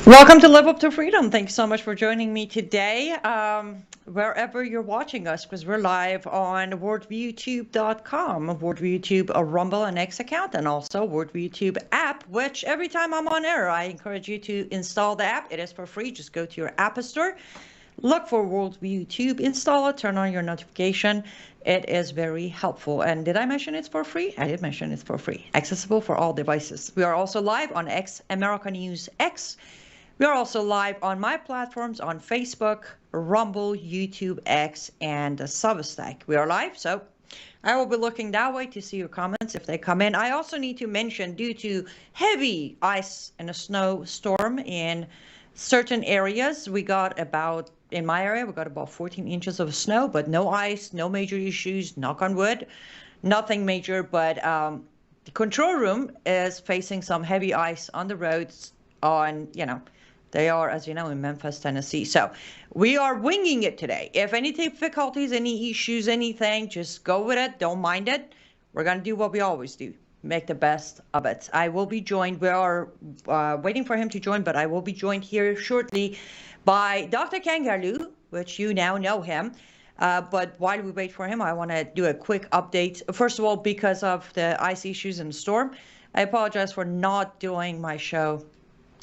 Welcome to Live Up to Freedom. Thanks so much for joining me today, wherever you're watching us, because we're live on worldviewtube.com, WorldviewTube, a Rumble and X account, and also WorldviewTube app, which every time I'm on air, I encourage you to install the app. It is for free. Just go to your App Store, look for WorldviewTube, install it, turn on your notification. It is very helpful. And did I mention it's for free? I did mention it's for free. Accessible for all devices. We are also live on X, America News X. We are also live on my platforms on Facebook, Rumble, YouTube, X, and Substack. We are live, so I will be looking that way to see your comments if they come in. I also need to mention, due to heavy ice and a snowstorm in certain areas, we got about, in my area, we got about 14 inches of snow, but no ice, no major issues, knock on wood, nothing major, but the control room is facing some heavy ice on the roads on, they are, as you know, in Memphis, Tennessee. So we are winging it today. If any difficulties, any issues, anything, just go with it. Don't mind it. We're going to do what we always do. Make the best of it. I will be joined. We are waiting for him to join, but I will be joined here shortly by Dr. Kangarlu, which you now know him. But while we wait for him, I want to do a quick update. First of all, because of the ice issues and the storm, I apologize for not doing my show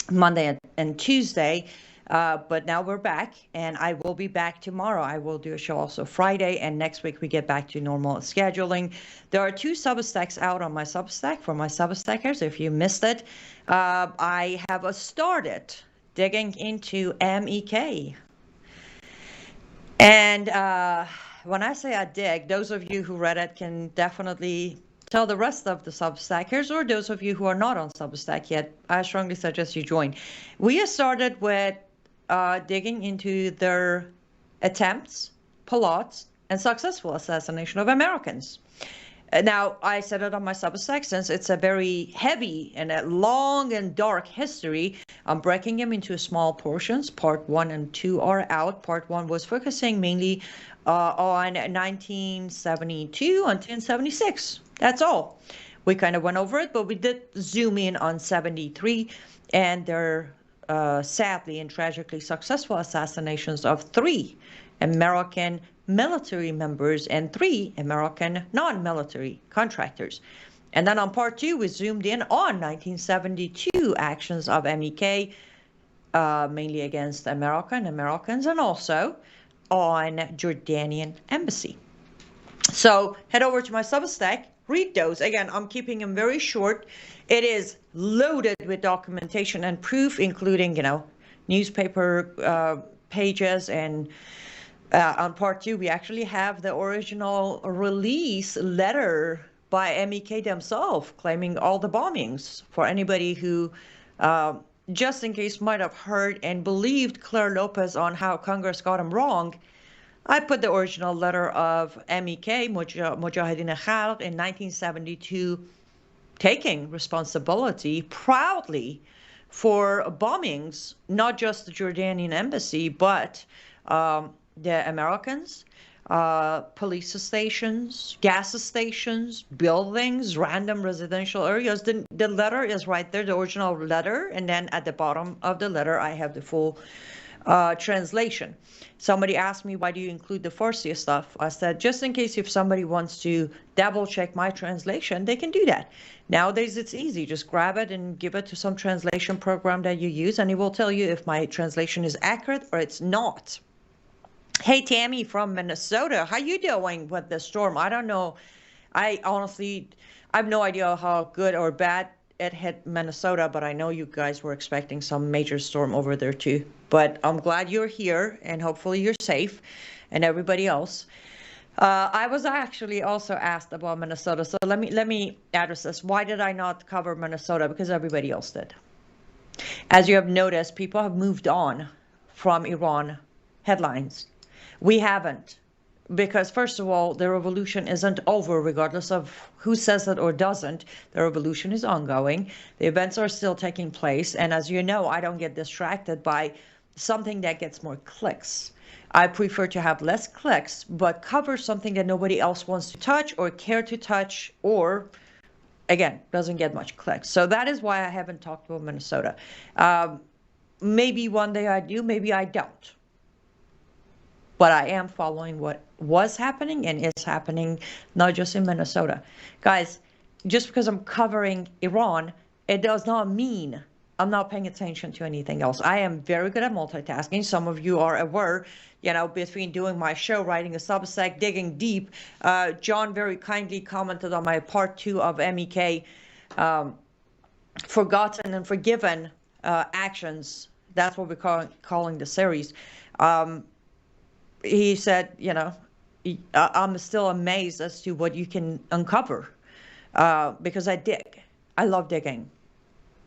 Monday and Tuesday, but now we're back, and I will be back tomorrow. I will do a show also Friday, and next week we get back to normal scheduling. There are 2 Substacks out on my Substack for my Substackers. If you missed it, I have started digging into MEK. And when I say I dig, those of you who read it can definitely tell the rest of the Substackers, or those of you who are not on Substack yet, I strongly suggest you join. We have started with digging into their attempts, plots, and successful assassination of Americans. Now, I said it on my Substack, since it's a very heavy and a long and dark history, I'm breaking them into small portions. Part 1 and 2 are out. Part 1 was focusing mainly on 1972 and 1976. That's all. We kind of went over it, but we did zoom in on 73 and their sadly and tragically successful assassinations of 3 American military members and 3 American non-military contractors. And then on part 2, we zoomed in on 1972 actions of MEK, mainly against Americans, and also on Jordanian embassy. So head over to my Substack, read those. Again, I'm keeping them very short. It is loaded with documentation and proof, including, newspaper pages. And on part 2, we actually have the original release letter by MEK themselves, claiming all the bombings. For anybody who, just in case, might have heard and believed Claire Lopez on how Congress got him wrong, I put the original letter of MEK, Mujahideen Khalq, in 1972, taking responsibility proudly for bombings, not just the Jordanian embassy, but the Americans, police stations, gas stations, buildings, random residential areas. The letter is right there, the original letter, and then at the bottom of the letter, I have the full translation. Somebody asked me, why do you include the Farsi stuff? I said, just in case if somebody wants to double check my translation, they can do that. Nowadays, it's easy. Just grab it and give it to some translation program that you use, and it will tell you if my translation is accurate or it's not. Hey, Tammy from Minnesota, how you doing with the storm? I don't know. I honestly have no idea how good or bad it hit Minnesota, but I know you guys were expecting some major storm over there too. But I'm glad you're here, and hopefully you're safe, and everybody else. I was actually also asked about Minnesota, so let me address this. Why did I not cover Minnesota? Because everybody else did. As you have noticed, people have moved on from Iran headlines. We haven't. Because first of all, the revolution isn't over, regardless of who says it or doesn't. The revolution is ongoing. The events are still taking place. And as you know, I don't get distracted by something that gets more clicks. I prefer to have less clicks, but cover something that nobody else wants to touch or care to touch, or, again, doesn't get much clicks. So that is why I haven't talked about Minnesota. Maybe one day I do, maybe I don't. But I am following what was happening and is happening, not just in Minnesota. Guys, just because I'm covering Iran, it does not mean I'm not paying attention to anything else. I am very good at multitasking. Some of you are aware, between doing my show, writing a Substack, digging deep. John very kindly commented on my part 2 of MEK, Forgotten and Forgiven Actions. That's what we're calling the series. He said, I'm still amazed as to what you can uncover, because I dig. I love digging.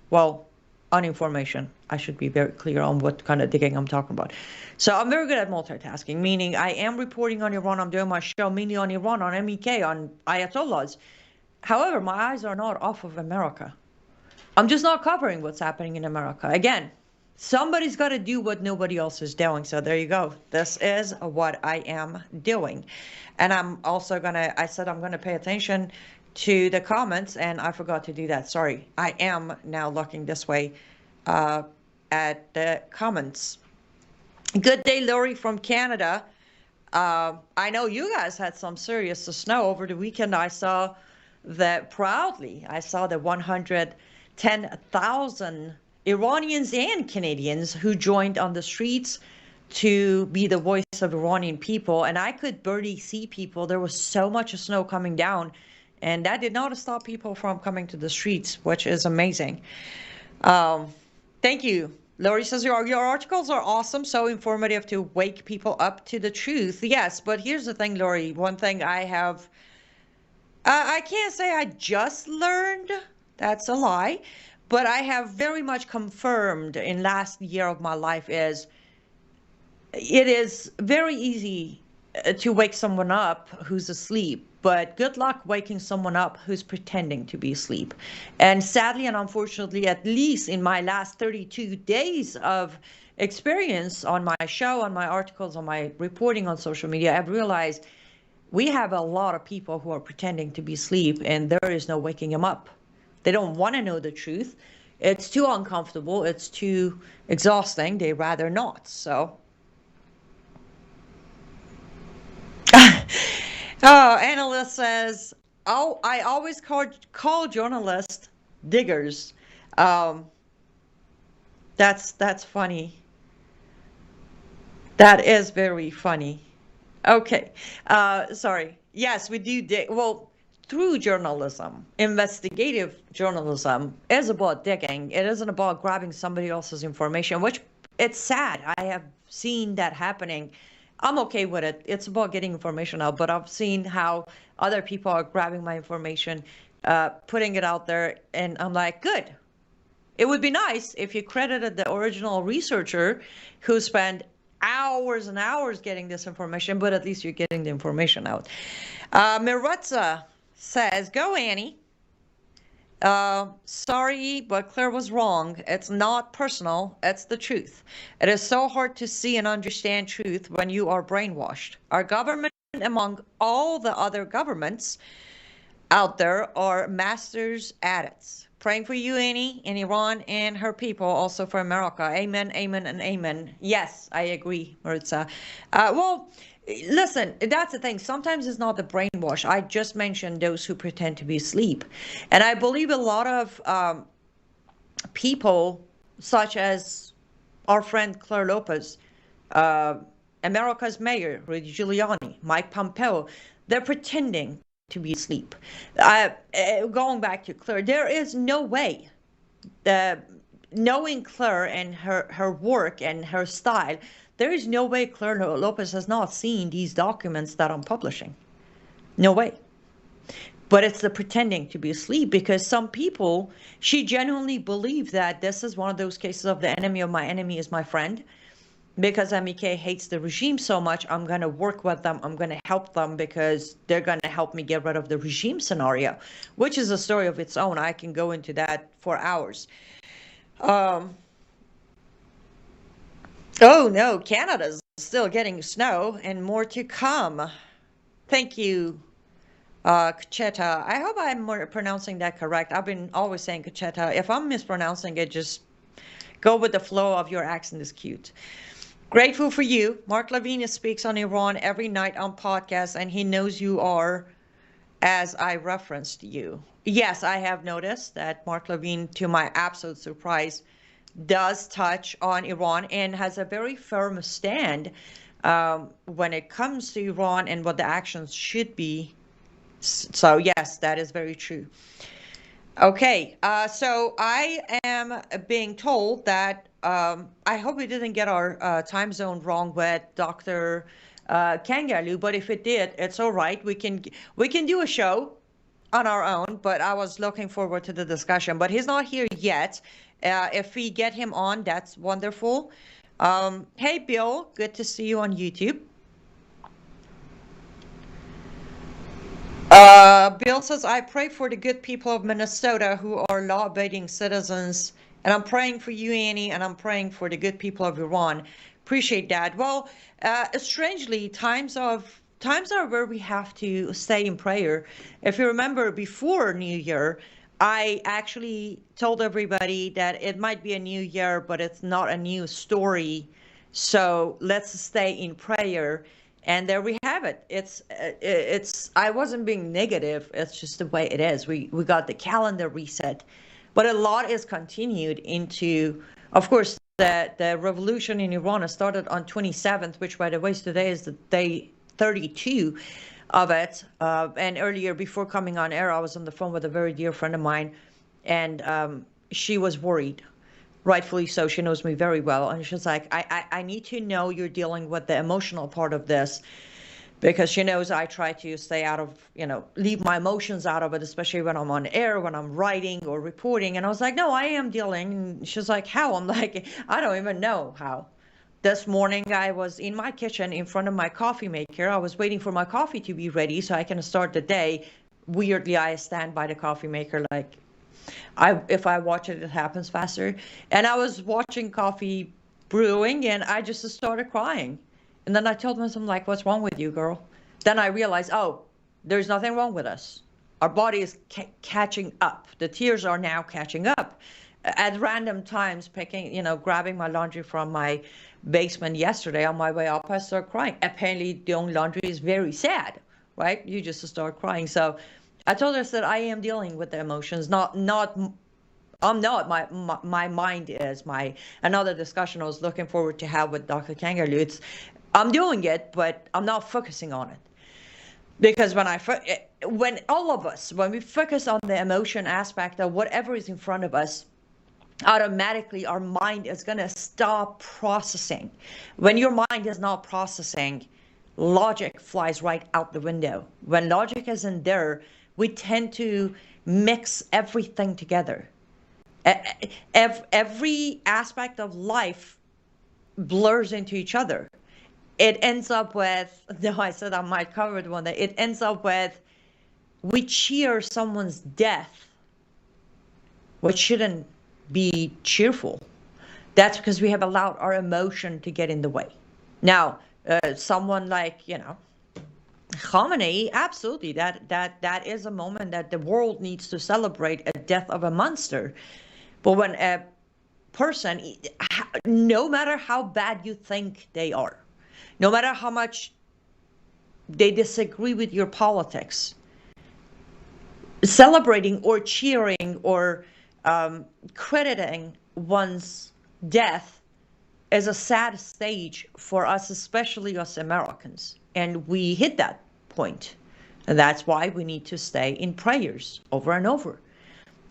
Well, on information. I should be very clear on what kind of digging I'm talking about. So I'm very good at multitasking, meaning I am reporting on Iran. I'm doing my show mainly on Iran, on MEK, on Ayatollahs. However, my eyes are not off of America. I'm just not covering what's happening in America. Again, somebody's got to do what nobody else is doing. So there you go. This is what I am doing. And I'm also I said I'm going to pay attention to the comments, and I forgot to do that. Sorry. I am now looking this way at the comments. Good day, Lori from Canada. I know you guys had some serious snow over the weekend. I saw that proudly. I saw the 110,000 Iranians and Canadians who joined on the streets to be the voice of Iranian people. And I could barely see people. There was so much snow coming down, and that did not stop people from coming to the streets, which is amazing. Thank you. Lori says, your articles are awesome, so informative to wake people up to the truth. Yes, but here's the thing, Lori. One thing I have, I can't say I just learned. That's a lie. But I have very much confirmed in last year of my life is it is very easy to wake someone up who's asleep, but good luck waking someone up who's pretending to be asleep. And sadly and unfortunately, at least in my last 32 days of experience on my show, on my articles, on my reporting on social media, I've realized we have a lot of people who are pretending to be asleep, and there is no waking them up. They don't want to know the truth. It's too uncomfortable. It's too exhausting. They rather not. So, analyst says, "Oh, I always call journalists diggers." That's funny. That is very funny. Okay. Sorry. Yes, we do dig. Well, through journalism, investigative journalism is about digging. It isn't about grabbing somebody else's information, which it's sad. I have seen that happening. I'm okay with it. It's about getting information out, but I've seen how other people are grabbing my information, putting it out there, and I'm like, good. It would be nice if you credited the original researcher who spent hours and hours getting this information, but at least you're getting the information out. Miratza says, go Annie. Sorry, but Claire was wrong. It's not personal. It's the truth. It is so hard to see and understand truth when you are brainwashed. Our government, among all the other governments out there, are masters at it. Praying for you, Annie, in Iran and her people, also for America. Amen, amen, and amen. Yes, I agree, Maritza. Well, listen, that's the thing. Sometimes it's not the brainwash. I just mentioned those who pretend to be asleep. And I believe a lot of people, such as our friend Claire Lopez, America's mayor, Rudy Giuliani, Mike Pompeo, they're pretending to be asleep. Going back to Claire, there is no way, knowing Claire and her work and her style, there is no way Claire Lopez has not seen these documents that I'm publishing. No way. But it's the pretending to be asleep, because some people, she genuinely believes that this is one of those cases of the enemy of my enemy is my friend. Because MEK hates the regime so much, I'm going to work with them. I'm going to help them because they're going to help me get rid of the regime scenario, which is a story of its own. I can go into that for hours. Oh no, Canada's still getting snow and more to come. Thank you, Kacheta. I hope I'm pronouncing that correct. I've been always saying Kacheta. If I'm mispronouncing it, just go with the flow of your accent is cute. Grateful for you. Mark Lavina speaks on Iran every night on podcasts, and he knows you are, as I referenced you. Yes, I have noticed that Mark Levine, to my absolute surprise, does touch on Iran and has a very firm stand when it comes to Iran and what the actions should be. So yes, that is very true. Okay, so I am being told that I hope we didn't get our time zone wrong with Dr. Kangarlu, but if it did, it's all right. We can do a show on our own, but I was looking forward to the discussion. But he's not here yet. If we get him on, that's wonderful. Hey, Bill, good to see you on YouTube. Bill says, I pray for the good people of Minnesota who are law-abiding citizens. And I'm praying for you, Annie, and I'm praying for the good people of Iran. Appreciate that. Well, strangely, times are where we have to stay in prayer. If you remember, before New Year, I actually told everybody that it might be a new year, but it's not a new story. So let's stay in prayer. And there we have it. I wasn't being negative. It's just the way it is. We got the calendar reset, but a lot is continued into, of course, the revolution in Iran started on 27th, which by the way, today is the day 32 of it. And earlier, before coming on air, I was on the phone with a very dear friend of mine, and she was worried. Rightfully so. She knows me very well. And she's like, I need to know you're dealing with the emotional part of this, because she knows I try to stay out of, leave my emotions out of it, especially when I'm on air, when I'm writing or reporting. And I was like, no, I am dealing. And she's like, how? I'm like, I don't even know how. This morning, I was in my kitchen in front of my coffee maker. I was waiting for my coffee to be ready so I can start the day. Weirdly, I stand by the coffee maker like, if I watch it, it happens faster. And I was watching coffee brewing, and I just started crying. And then I told myself, like, what's wrong with you, girl? Then I realized, oh, there's nothing wrong with us. Our body is catching up. The tears are now catching up. At random times, grabbing my laundry from my basement yesterday on my way up, I started crying. Apparently, doing laundry is very sad, right? You just start crying. So I told her that I am dealing with the emotions, I'm not, my mind is. Another discussion I was looking forward to have with Dr. Kangarlu, I'm doing it, but I'm not focusing on it. Because when all of us, when we focus on the emotion aspect of whatever is in front of us, automatically our mind is going to stop processing. When your mind is not processing, logic flies right out the window. When logic isn't there, we tend to mix everything together. Every aspect of life blurs into each other. It ends up with, no, I said I might cover it one day. It ends up with, we cheer someone's death, which shouldn't be cheerful. That's because we have allowed our emotion to get in the way. Now, someone like, Khamenei, absolutely, that is a moment that the world needs to celebrate a death of a monster. But when a person, no matter how bad you think they are, no matter how much they disagree with your politics, celebrating or cheering or crediting one's death is a sad stage for us, especially us Americans. And we hit that point. And that's why we need to stay in prayers over and over.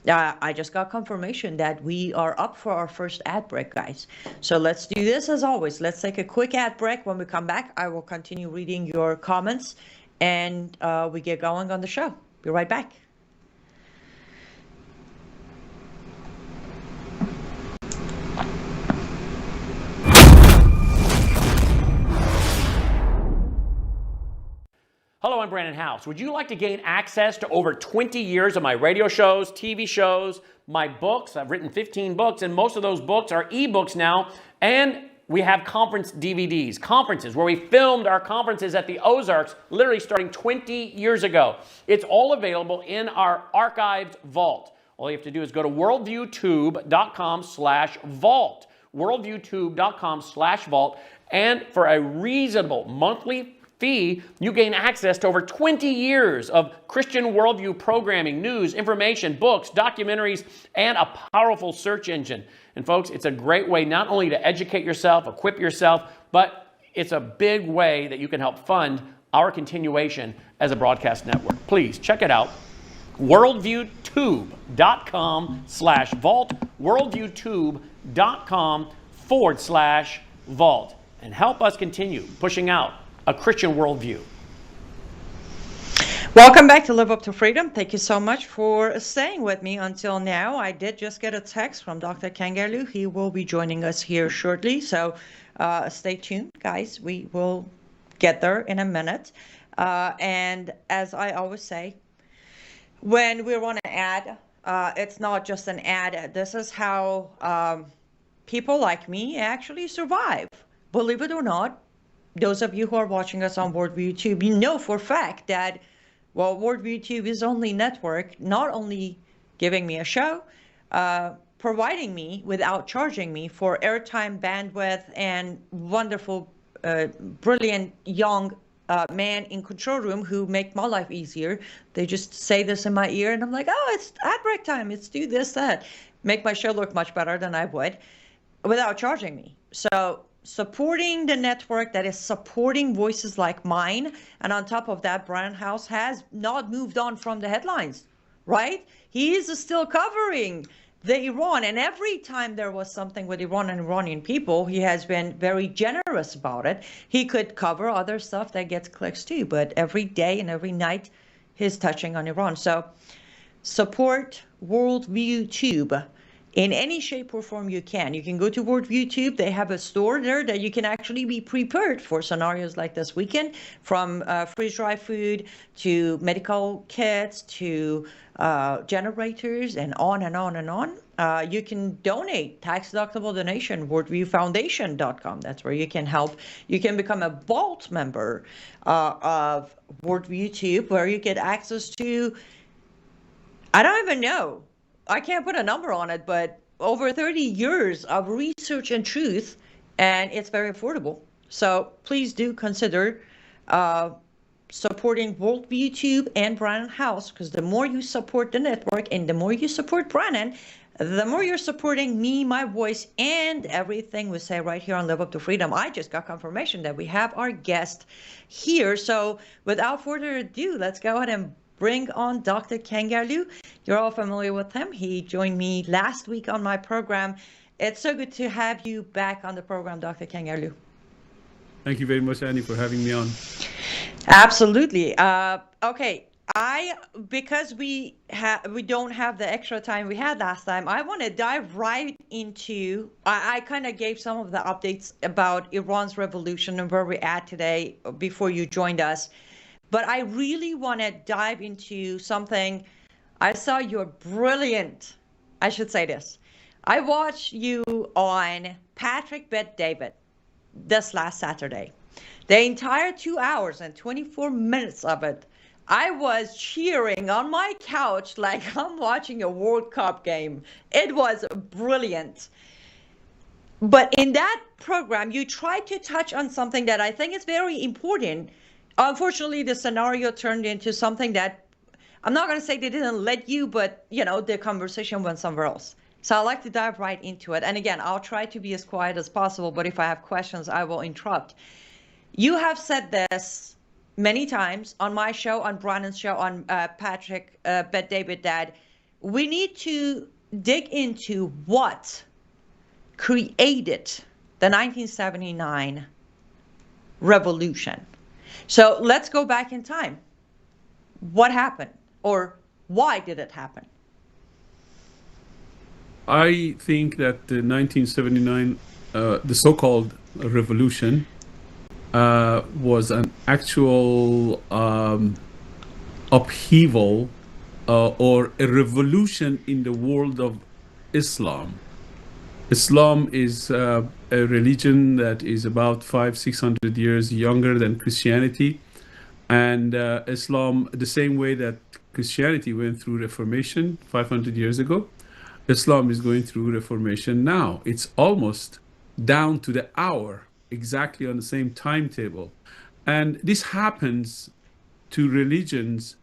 I just got confirmation that we are up for our first ad break, guys. So let's do this as always. Let's take a quick ad break. When we come back, I will continue reading your comments and we get going on the show. Be right back. Hello, I'm Brandon House. Would you like to gain access to over 20 years of my radio shows, TV shows, my books? I've written 15 books, and most of those books are ebooks now. And we have conference DVDs, conferences where we filmed our conferences at the Ozarks, literally starting 20 years ago. It's all available in our archived vault. All you have to do is go to worldviewtube.com/vault. worldviewtube.com/vault. And for a reasonable monthly fee, you gain access to over 20 years of Christian worldview programming, news, information, books, documentaries, and a powerful search engine. And folks, it's a great way not only to educate yourself, equip yourself, but it's a big way that you can help fund our continuation as a broadcast network. Please check it out. worldviewtube.com/vault. worldviewtube.com/vault. And help us continue pushing out a Christian worldview. Welcome back to Live Up to Freedom. Thank you so much for staying with me until now. I did just get a text from Dr. Kangarlu. He will be joining us here shortly. So stay tuned, guys. We will get there in a minute. And as I always say, when we run an ad, it's not just an ad. This is how people like me actually survive. Believe it or not, those of you who are watching us on Worldview YouTube, you know for a fact that, well, Worldview YouTube is only network, not only giving me a show, providing me without charging me for airtime, bandwidth, and wonderful, brilliant young man in control room who make my life easier. They just say this in my ear and I'm like, oh, it's ad break time. It's do this, that. Make my show look much better than I would without charging me. So supporting the network that is supporting voices like mine. And on top of that, Brian House has not moved on from the headlines, right? He is still covering the Iran. And every time there was something with Iran and Iranian people, he has been very generous about it. He could cover other stuff that gets clicks too, but every day and every night he's touching on Iran. So support Worldview Tube in any shape or form you can. You can go to Worldview Tube. They have a store there that you can actually be prepared for scenarios like this weekend, from freeze-dry food to medical kits to generators and on and on and on. You can donate, tax-deductible donation, worldviewfoundation.com. That's where you can help. You can become a vault member of Worldview Tube, where you get access to, I don't even know, I can't put a number on it, but over 30 years of research and truth, and it's very affordable. So please do consider supporting Worldview Tube and Brannon House, because the more you support the network and the more you support Brannon, the more you're supporting me, my voice, and everything we say right here on Live Up to Freedom. I just got confirmation that we have our guest here. So without further ado, let's go ahead and bring on Dr. Kangarlu. You're all familiar with him. He joined me last week on my program. It's so good to have you back on the program, Dr. Kangarlu. Thank you very much, Annie, for having me on. Absolutely. Okay, because we don't have the extra time we had last time, I want to dive right into, I kind of gave some of the updates about Iran's revolution and where we're at today before you joined us. But I really want to dive into something. I saw your brilliant, I should say this. I watched you on Patrick Bet David this last Saturday. The entire 2 hours and 24 minutes of it, I was cheering on my couch like I'm watching a World Cup game. It was brilliant. But in that program, you tried to touch on something that I think is very important. Unfortunately, the scenario turned into something that, I'm not going to say they didn't let you, but, you know, the conversation went somewhere else. So I like to dive right into it. And again, I'll try to be as quiet as possible, but if I have questions, I will interrupt. You have said this many times on my show, on Brannon's show, on Patrick Bet David, that we need to dig into what created the 1979 revolution. So let's go back in time. What happened, or why did it happen? I think that the 1979, the so-called revolution, was an actual upheaval or a revolution in the world of Islam. Islam is a religion that is about 500-600 years younger than Christianity, and Islam, the same way that Christianity went through Reformation 500 years ago, Islam is going through Reformation now. It's almost down to the hour, exactly on the same timetable. And this happens to religions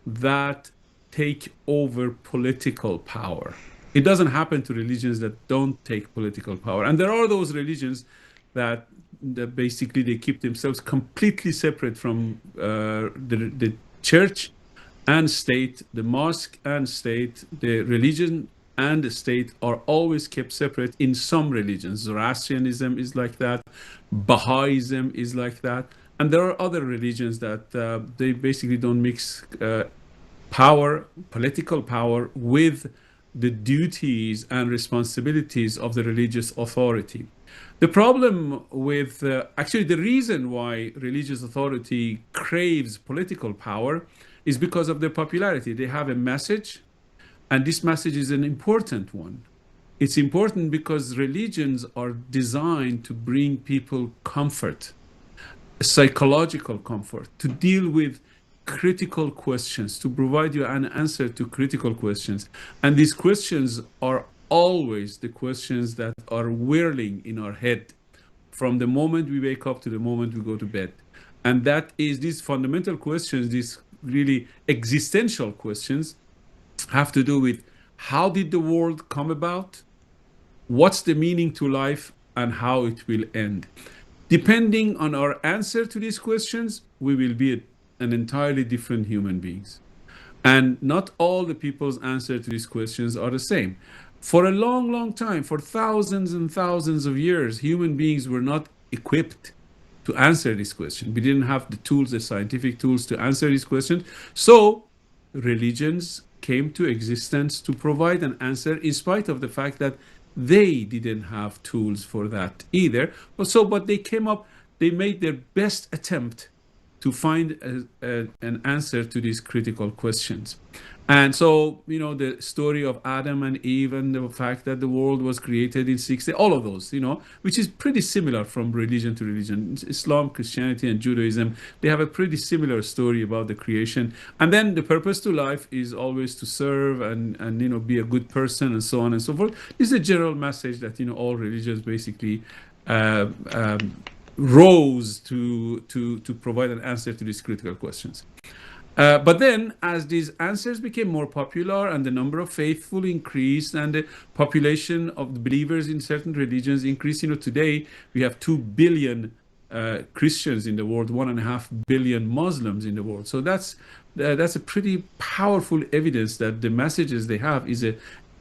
that take over political power. It doesn't happen to religions that don't take political power. And there are those religions that basically they keep themselves completely separate from the church and state, the mosque and state, the religion and the state are always kept separate in some religions. Zoroastrianism is like that, Baha'ism is like that, and there are other religions that they basically don't mix power, political power, with the duties and responsibilities of the religious authority. The problem with, actually, the reason why religious authority craves political power is because of their popularity. They have a message, and this message is an important one. It's important because religions are designed to bring people comfort, psychological comfort, to deal with critical questions, to provide you an answer to critical questions. And these questions are always the questions that are whirling in our head from the moment we wake up to the moment we go to bed. And that is these fundamental questions, these really existential questions, have to do with how did the world come about, what's the meaning to life, and how it will end. Depending on our answer to these questions, we will be an entirely different human beings. And not all the people's answer to these questions are the same. For a long, long time, for thousands and thousands of years, human beings were not equipped to answer this question. We didn't have the tools, the scientific tools to answer these questions. So religions came to existence to provide an answer in spite of the fact that they didn't have tools for that either. But they came up, they made their best attempt to find an answer to these critical questions. And so, you know, the story of Adam and Eve and the fact that the world was created in 6 days, all of those, you know, which is pretty similar from religion to religion. Islam, Christianity, and Judaism, they have a pretty similar story about the creation. And then the purpose to life is always to serve and you know, be a good person and so on and so forth. This is a general message that, you know, all religions basically rose to provide an answer to these critical questions. But then, as these answers became more popular and the number of faithful increased and the population of the believers in certain religions increased, you know, today we have 2 billion Christians in the world, 1.5 billion Muslims in the world. So that's a pretty powerful evidence that the messages they have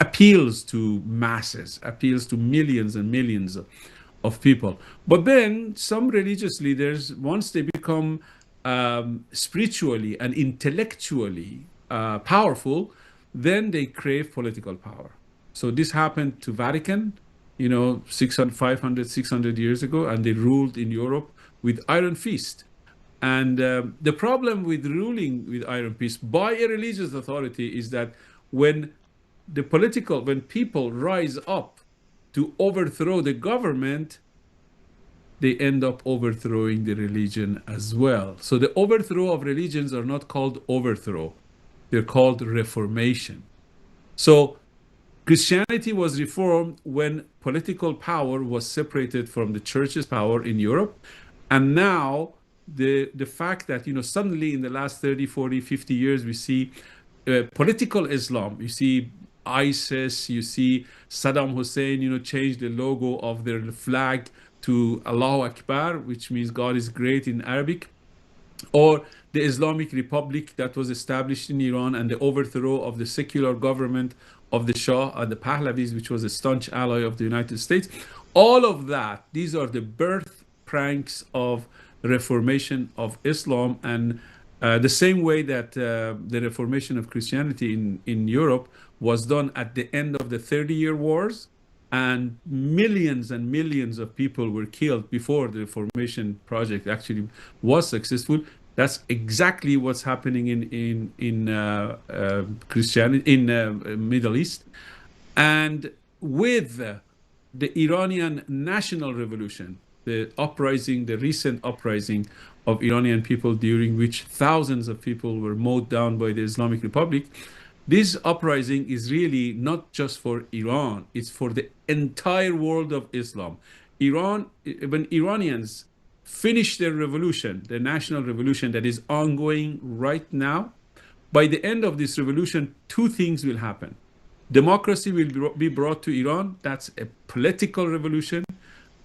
appeals to masses, appeals to millions and millions of people. But then some religious leaders, once they become spiritually and intellectually powerful, then they crave political power. So this happened to Vatican, you know, 500, 600 years ago, and they ruled in Europe with iron fist. And the problem with ruling with iron fist by a religious authority is that when people rise up to overthrow the government, they end up overthrowing the religion as well. So the overthrow of religions are not called overthrow. They're called reformation. So Christianity was reformed when political power was separated from the church's power in Europe. And now the fact that, you know, suddenly in the last 30, 40, 50 years, we see political Islam, you see ISIS, you see Saddam Hussein, you know, change the logo of their flag to Allahu Akbar, which means God is great in Arabic, or the Islamic Republic that was established in Iran and the overthrow of the secular government of the Shah and the Pahlavis, which was a staunch ally of the United States. All of that, these are the birth pranks of reformation of Islam. And the same way that the reformation of Christianity in Europe was done at the end of the 30-year wars, and millions of people were killed before the Reformation project actually was successful. That's exactly what's happening in Christianity in Middle East. And with the Iranian national revolution, the uprising, the recent uprising of Iranian people, during which thousands of people were mowed down by the Islamic Republic. This uprising is really not just for Iran, it's for the entire world of Islam. When Iranians finish their revolution, the national revolution that is ongoing right now, by the end of this revolution, two things will happen. Democracy will be brought to Iran. That's a political revolution.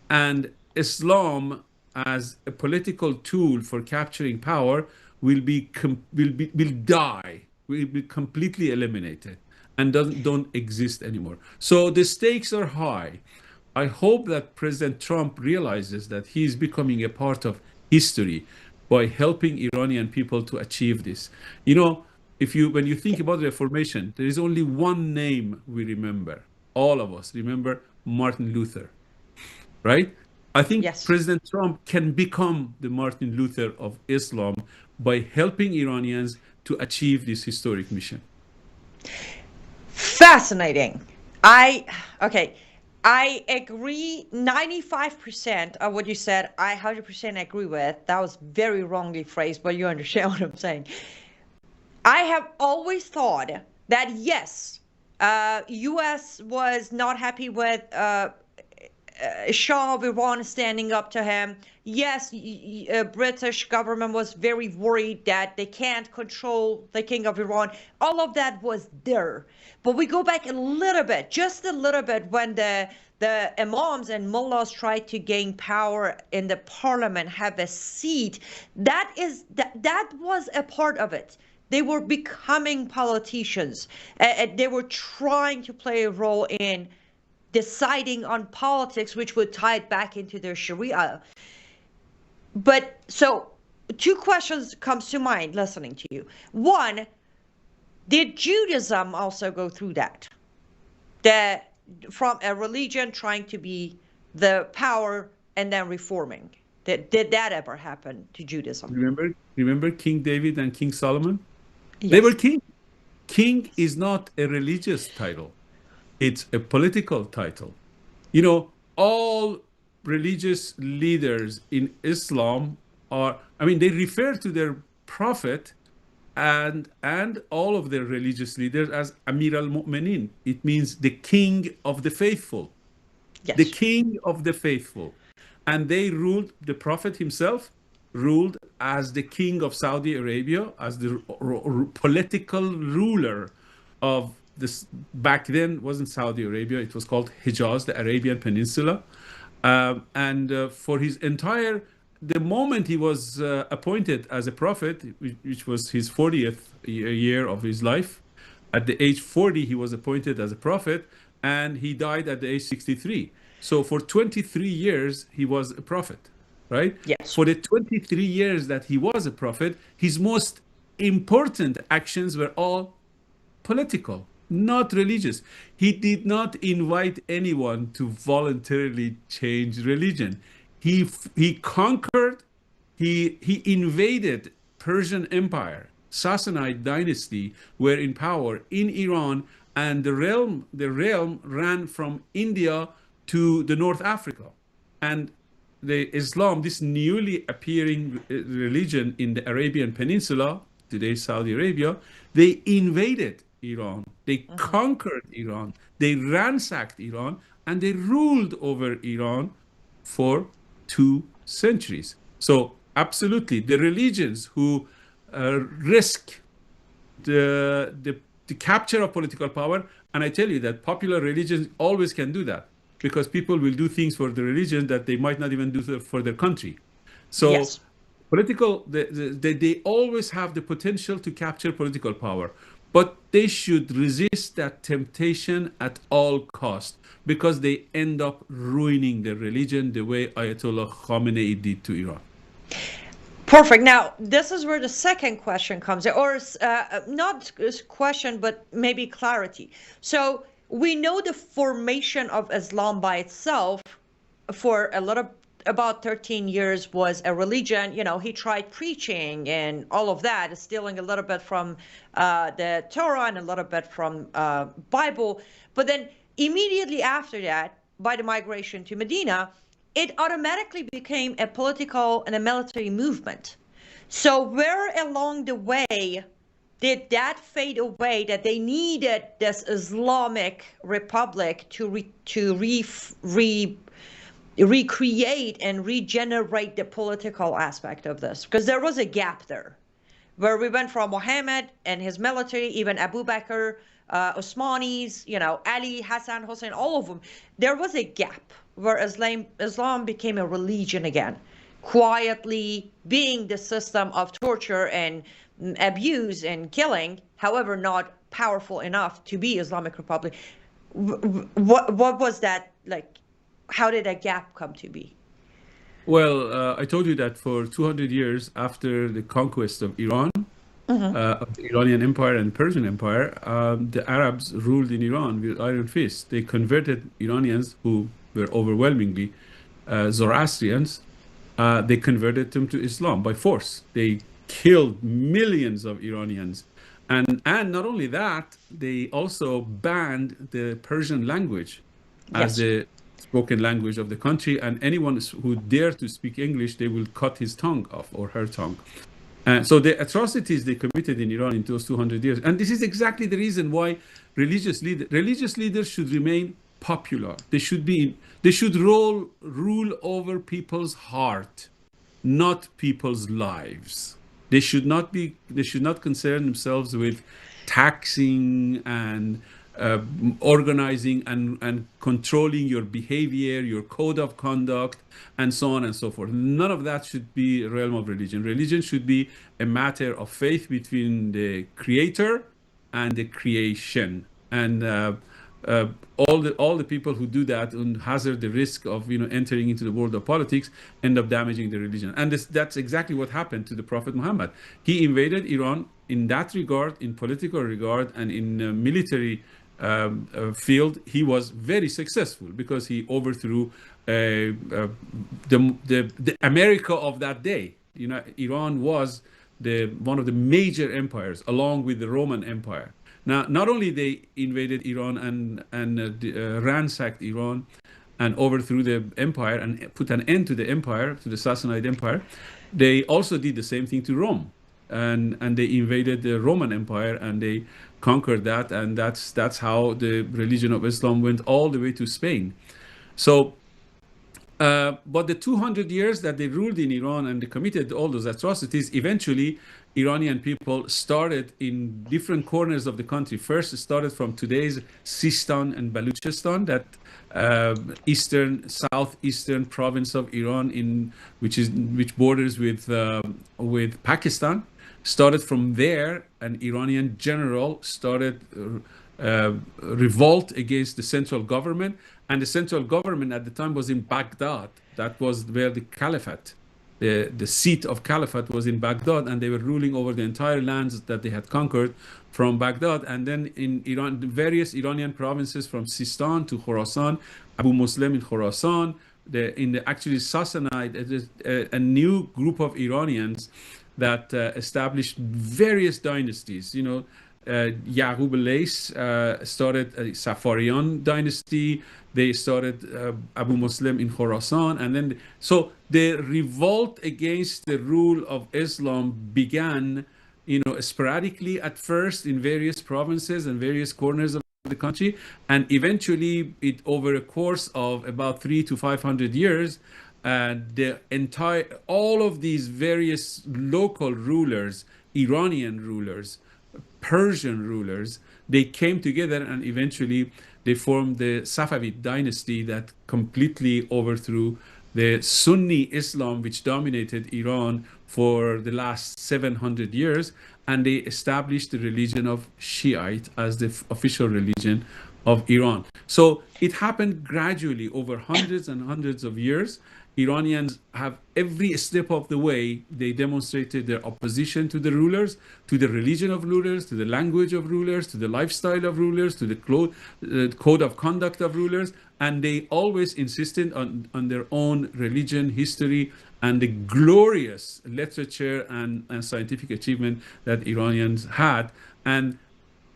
And Islam as a political tool for capturing power will die, will be completely eliminated and don't exist anymore. So the stakes are high. I hope that President Trump realizes that he is becoming a part of history by helping Iranian people to achieve this. You know, when you think about Reformation, there is only one name we remember. All of us remember Martin Luther, right? I think Yes. President Trump can become the Martin Luther of Islam by helping Iranians to achieve this historic mission. Fascinating. I agree 95% of what you said. I 100% agree with. That was very wrongly phrased, but you understand what I'm saying. I have always thought that yes, U.S. was not happy with Shah of Iran standing up to him. Yes, British government was very worried that they can't control the king of Iran. All of that was there. But we go back a little bit, just a little bit, when the imams and mullahs tried to gain power in the parliament, have a seat. That was a part of it. They were becoming politicians. They were trying to play a role in deciding on politics, which would tie it back into their Sharia. But so two questions comes to mind listening to you. One, did Judaism also go through that? From a religion trying to be the power and then reforming. Did that ever happen to Judaism? Remember King David and King Solomon? Yes. They were king. King is not a religious title. It's a political title. You know, all religious leaders in Islam they refer to their prophet and all of their religious leaders as Amir al-Mu'minin. It means the king of the faithful. Yes. The king of the faithful. And they ruled, the prophet himself ruled as the king of Saudi Arabia, as the political ruler of this. Back then wasn't Saudi Arabia, it was called Hijaz, the Arabian Peninsula. For his entire, the moment he was appointed as a prophet, which was his 40th year of his life, at the age 40 he was appointed as a prophet, and he died at the age 63. So for 23 years he was a prophet, right? Yes. For the 23 years that he was a prophet, his most important actions were all political, not religious. He did not invite anyone to voluntarily change religion. He conquered, he invaded Persian Empire. Sassanid dynasty were in power in Iran, and the realm ran from India to the North Africa. And the Islam, this newly appearing religion in the Arabian Peninsula, today Saudi Arabia, they invaded Iran. They conquered Iran. They ransacked Iran, and they ruled over Iran for 2 centuries. So absolutely, the religions who risk the capture of political power, and I tell you that popular religions always can do that, because people will do things for the religion that they might not even do for their country. So Yes. they always have the potential to capture political power, but they should resist that temptation at all cost, because they end up ruining their religion the way Ayatollah Khamenei did to Iran. Perfect. Now, this is where the second question comes in, or not question, but maybe clarity. So we know the formation of Islam by itself for about 13 years was a religion. You know, he tried preaching and all of that, stealing a little bit from the Torah and a little bit from Bible. But then immediately after that, by the migration to Medina, it automatically became a political and a military movement. So where along the way did that fade away, that they needed this Islamic Republic to recreate and regenerate the political aspect of this? Because there was a gap there, where we went from Muhammad and his military, even Abu Bakr, Osmanis, Ali, Hassan, Hussein, all of them. There was a gap where Islam became a religion again, quietly being the system of torture and abuse and killing, however, not powerful enough to be Islamic Republic. What was that like? How did that gap come to be? Well, I told you that for 200 years after the conquest of Iran, of the Iranian Empire and Persian Empire, the Arabs ruled in Iran with iron fist. They converted Iranians who were overwhelmingly Zoroastrians. They converted them to Islam by force. They killed millions of Iranians. And not only that, they also banned the Persian language as the spoken language of the country. And anyone who dared to speak English, they will cut his tongue off or her tongue. So the atrocities they committed in Iran in those 200 years. And this is exactly the reason why religious leaders should remain popular. They should rule over people's heart, not people's lives. They should not concern themselves with taxing and organizing and controlling your behavior, your code of conduct, and so on and so forth. None of that should be a realm of religion. Religion should be a matter of faith between the creator and the creation. And all the people who do that and hazard the risk of entering into the world of politics end up damaging the religion. And that's exactly what happened to the Prophet Muhammad. He invaded Iran in that regard, in political regard, and in military field. He was very successful because he overthrew the America of that day. Iran was one of the major empires, along with the Roman Empire. Now, not only they invaded Iran and ransacked Iran and overthrew the empire and put an end to the empire, to the Sassanid Empire, they also did the same thing to Rome. And they invaded the Roman Empire and they conquered that, and that's how the religion of Islam went all the way to Spain. So, but the 200 years that they ruled in Iran and they committed all those atrocities, eventually Iranian people started in different corners of the country. First, it started from today's Sistan and Baluchistan, that southeastern province of Iran, which borders with Pakistan. Started from there. An Iranian general started revolt against the central government, and the central government at the time was in Baghdad. That was where the caliphate, the seat of caliphate, was in Baghdad, and they were ruling over the entire lands that they had conquered from Baghdad. And then in Iran, various Iranian provinces from Sistan to Khorasan, Abu Muslim in Khorasan, actually Sassanid, a new group of Iranians that established various dynasties. Yaqub al-Lays started a Safarian dynasty. They started Abu Muslim in Khorasan, and then so the revolt against the rule of Islam began, sporadically at first in various provinces and various corners of the country, and eventually, over a course of about 300 to 500 years, all of these various local rulers, Iranian rulers, Persian rulers, they came together and eventually they formed the Safavid dynasty that completely overthrew the Sunni Islam, which dominated Iran for the last 700 years, and they established the religion of Shiite as the official religion of Iran. So it happened gradually over hundreds and hundreds of years. Iranians have every step of the way, they demonstrated their opposition to the rulers, to the religion of rulers, to the language of rulers, to the lifestyle of rulers, to the code of conduct of rulers, and they always insisted on their own religion, history, and the glorious literature and scientific achievement that Iranians had. And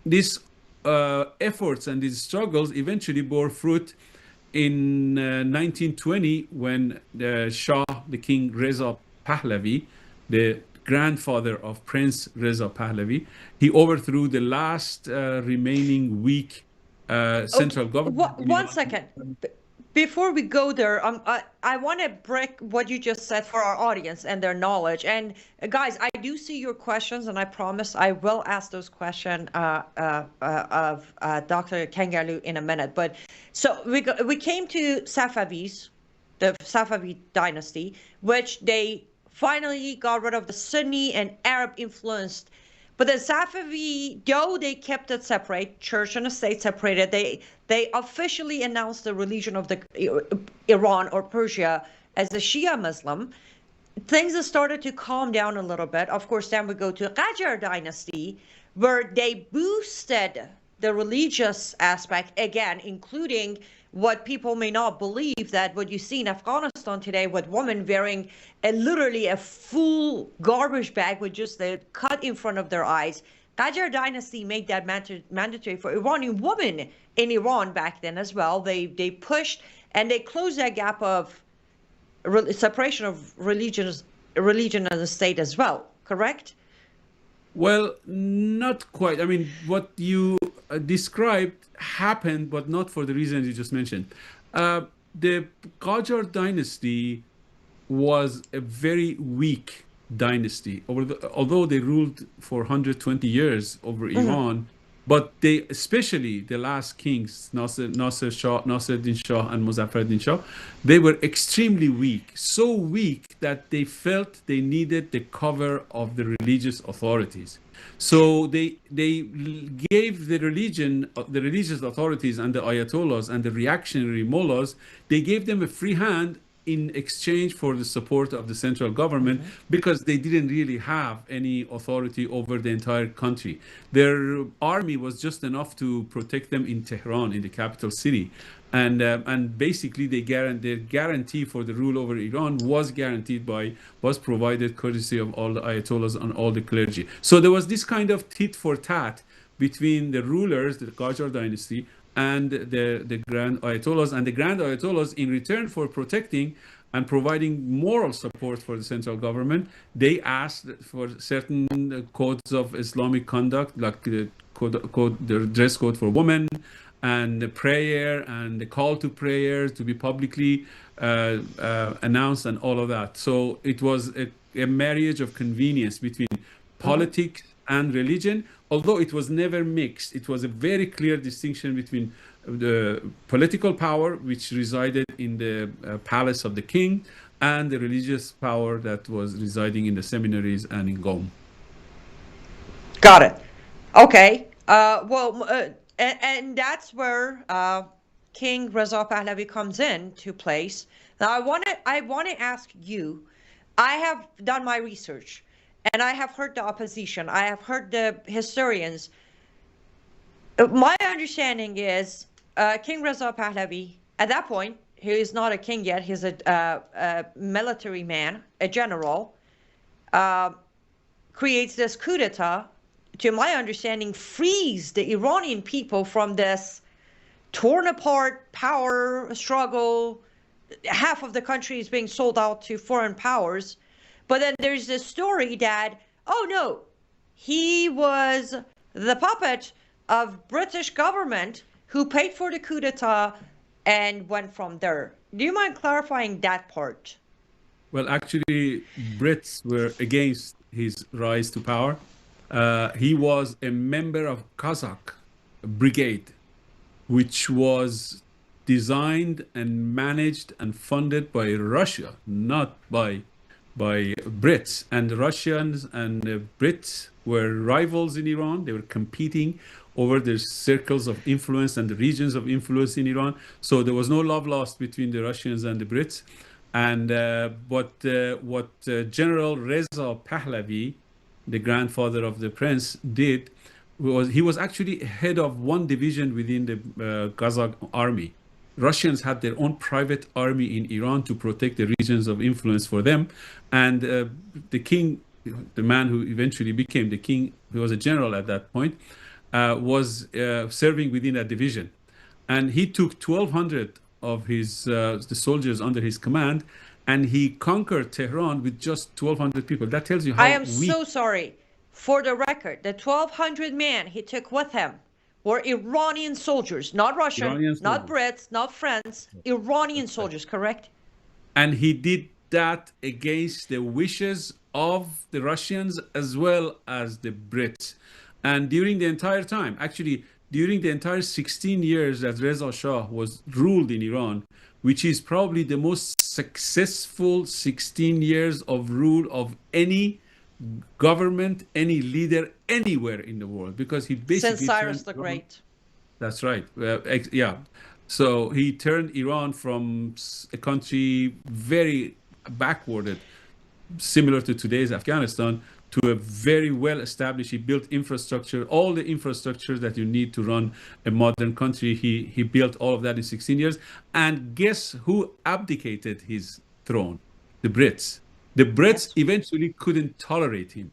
these efforts and these struggles eventually bore fruit in 1920, when the Shah, the King Reza Pahlavi, the grandfather of Prince Reza Pahlavi, he overthrew the last remaining weak Okay, central government in one Iran. second. Before we go there, I want to break what you just said for our audience and their knowledge. And guys, I do see your questions, and I promise I will ask those questions of Dr. Kangarlu in a minute. But so we came to Safavis, the Safavid dynasty, which they finally got rid of the Sunni and Arab influenced. But the Safavi, though they kept it separate, church and state separated, they officially announced the religion of the Iran or Persia as the Shia Muslim. Things have started to calm down a little bit. Of course, then we go to Qajar dynasty, where they boosted the religious aspect again, including what people may not believe, that what you see in Afghanistan today with women wearing literally a full garbage bag with just the cut in front of their eyes. Qajar dynasty made that mandatory for Iranian women in Iran back then as well. They pushed and they closed that gap of separation of religion and the state as well, correct? Well, not quite. I mean, what you described happened, but not for the reasons you just mentioned. The Qajar dynasty was a very weak dynasty, although they ruled for 120 years over Iran. But they, especially the last kings, Nasser Shah, Nasser-Din Shah, and Muzaffar-Din Shah, they were extremely weak. So weak that they felt they needed the cover of the religious authorities. So they gave the religious authorities and the ayatollahs and the reactionary mullahs, they gave them a free hand in exchange for the support of the central government, because they didn't really have any authority over the entire country. Their army was just enough to protect them in Tehran, in the capital city. And basically their guarantee for the rule over Iran was provided courtesy of all the ayatollahs and all the clergy. So there was this kind of tit for tat between the rulers, the Qajar dynasty, and the grand ayatollahs. And the grand ayatollahs, in return for protecting and providing moral support for the central government, they asked for certain codes of Islamic conduct, like the dress code for women, and the prayer and the call to prayer to be publicly announced, and all of that. So it was a marriage of convenience between politics and religion, although it was never mixed. It was a very clear distinction between the political power, which resided in the palace of the king, and the religious power that was residing in the seminaries and in Qom. Got it. Okay. And that's where King Reza Pahlavi comes in to place. Now, I want to ask you. I have done my research, and I have heard the opposition. I have heard the historians. My understanding is King Reza Pahlavi, at that point, he is not a king yet. He's a military man, a general, creates this coup d'etat, to my understanding, frees the Iranian people from this torn apart power struggle. Half of the country is being sold out to foreign powers. But then there's this story that, oh no, he was the puppet of British government who paid for the coup d'etat and went from there. Do you mind clarifying that part? Well, actually, Brits were against his rise to power. He was a member of Kazakh brigade, which was designed and managed and funded by Russia, not by Brits. And the Russians and the Brits were rivals in Iran. They were competing over the circles of influence and the regions of influence in Iran. So there was no love lost between the Russians and the Brits. And what General Reza Pahlavi, the grandfather of the prince, did was he was actually head of one division within the Kazakh army. Russians had their own private army in Iran to protect the regions of influence for them. And the king, the man who eventually became the king, who was a general at that point, was serving within that division. And he took 1,200 of his the soldiers under his command, and he conquered Tehran with just 1,200 people. That tells you I how am weak. so sorry. For the record, the 1,200 men he took with him were Iranian soldiers, not Russian, Iranian not soldiers. Brits, not French, Iranian That's right. soldiers, correct? And he did that against the wishes of the Russians as well as the Brits. And during the entire time, actually, during the entire 16 years that Reza Shah was ruled in Iran, which is probably the most successful 16 years of rule of any government, any leader anywhere in the world, because he Since basically Cyrus turned the Iran. Great. That's right. Yeah. So he turned Iran from a country very backwarded, similar to today's Afghanistan, to a very well established. He built infrastructure, all the infrastructure that you need to run a modern country. He built all of that in 16 years. And guess who abdicated his throne? The Brits. The Brits Yes. eventually couldn't tolerate him.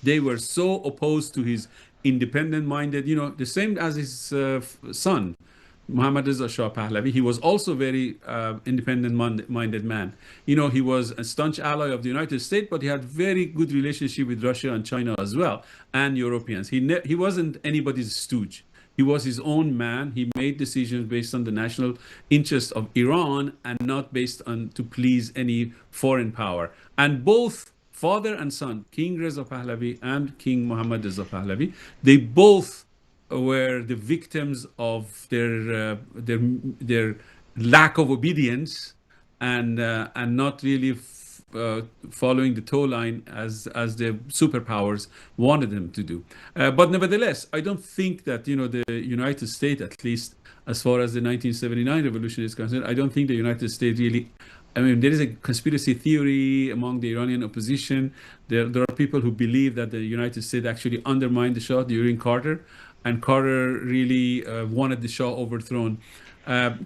They were so opposed to his independent minded, the same as his son, Muhammad Reza Shah Pahlavi. He was also very independent minded man. He was a staunch ally of the United States, but he had very good relationship with Russia and China as well, and Europeans. He wasn't anybody's stooge. He was his own man. He made decisions based on the national interest of Iran and not based on to please any foreign power. And both father and son, King Reza Pahlavi and King Muhammad Reza Pahlavi, they both were the victims of their lack of obedience and not really following the tow line as the superpowers wanted them to do. But nevertheless, I don't think that the United States, at least as far as the 1979 revolution is concerned, I don't think the United States really. I mean, there is a conspiracy theory among the Iranian opposition. There are people who believe that the United States actually undermined the Shah during Carter, and Carter really wanted the Shah overthrown.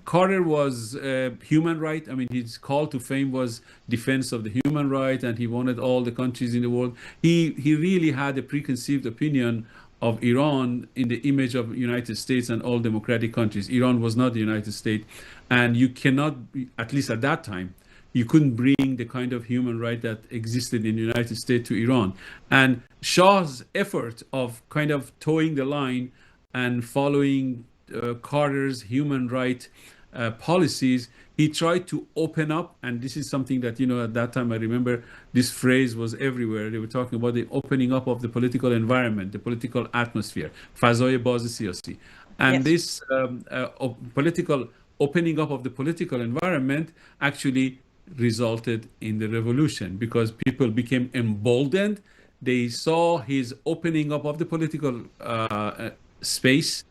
Carter was human right. I mean, his call to fame was defense of the human right, and he wanted all the countries in the world. He really had a preconceived opinion of Iran in the image of United States and all democratic countries. Iran was not the United States, and you cannot, at least at that time, you couldn't bring the kind of human right that existed in the United States to Iran. And Shah's effort of kind of towing the line and following Carter's human right policies, he tried to open up, and this is something that at that time I remember this phrase was everywhere. They were talking about the opening up of the political environment, the political atmosphere, فضای باز سیاسی. And Yes. this political opening up of the political environment actually resulted in the revolution, because people became emboldened. They saw his opening up of the political space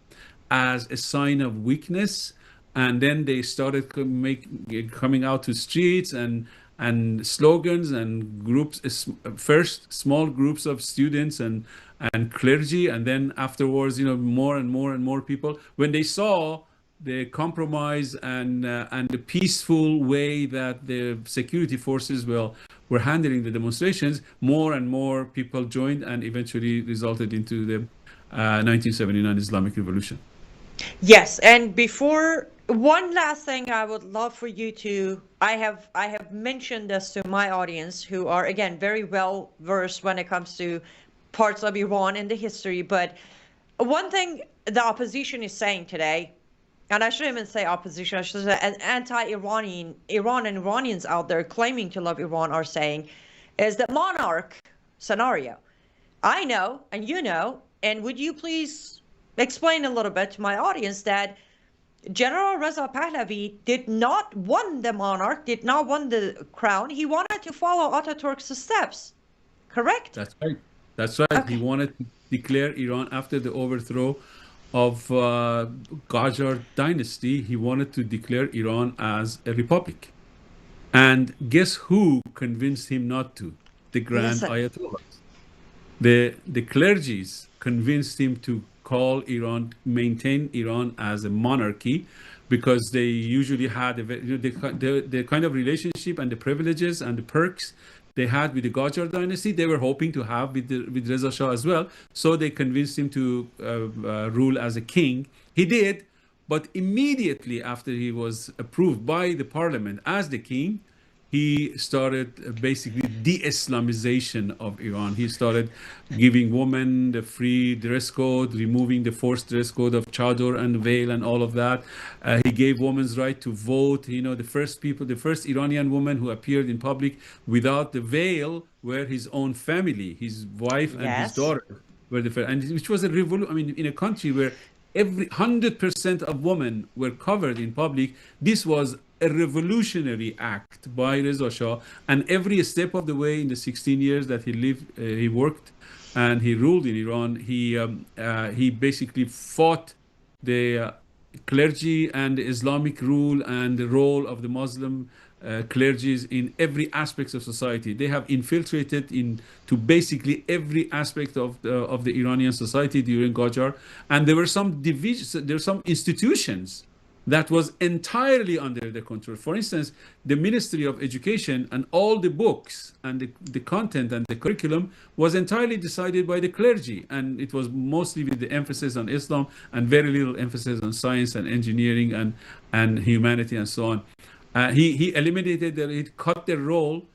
as a sign of weakness, and then they started coming out to streets and slogans and groups, first small groups of students and clergy, and then afterwards more and more and more people, when they saw the compromise and the peaceful way that the security forces were handling the demonstrations, more and more people joined, and eventually resulted into the 1979 Islamic Revolution. Yes, and before one last thing I would love for you to I have mentioned this to my audience, who are again very well versed when it comes to parts of Iran and the history, but one thing the opposition is saying today, and I shouldn't even say opposition, I should say an anti-Iranian Iran and Iranians out there claiming to love Iran are saying, is the monarch scenario. I know, and and would you please explain a little bit to my audience that General Reza Pahlavi did not want the monarch, did not want the crown. He wanted to follow Ataturk's steps, correct? That's right. That's right. Okay. He wanted to declare Iran after the overthrow of Qajar dynasty. He wanted to declare Iran as a republic. And guess who convinced him not to? The Grand Listen. Ayatollahs. The clergies convinced him to maintain Iran as a monarchy, because they usually had the kind of relationship and the privileges and the perks they had with the Qajar dynasty, they were hoping to have with Reza Shah as well. So they convinced him to rule as a king. He did, But immediately after he was approved by the parliament as the king, he started basically de-Islamization of Iran. He started giving women the free dress code, removing the forced dress code of chador and veil and all of that. He gave women's right to vote. You know, the first Iranian woman who appeared in public without the veil were his own family, his wife and his Yes. daughter were the first, and which was a revolution. I mean, in a country where every 100% of women were covered in public, this was a revolutionary act by Reza Shah, and every step of the way in the 16 years that he lived, he worked and he ruled in Iran, he basically fought the clergy and the Islamic rule and the role of the Muslim clergies in every aspect of society. They have infiltrated into basically every aspect of the Iranian society during Qajar, and there were some divisions. There were some institutions that was entirely under the control. For instance, the Ministry of Education and all the books and the content and the curriculum was entirely decided by the clergy, and it was mostly with the emphasis on Islam and very little emphasis on science and engineering and humanity and so on. He eliminated their, he cut their role,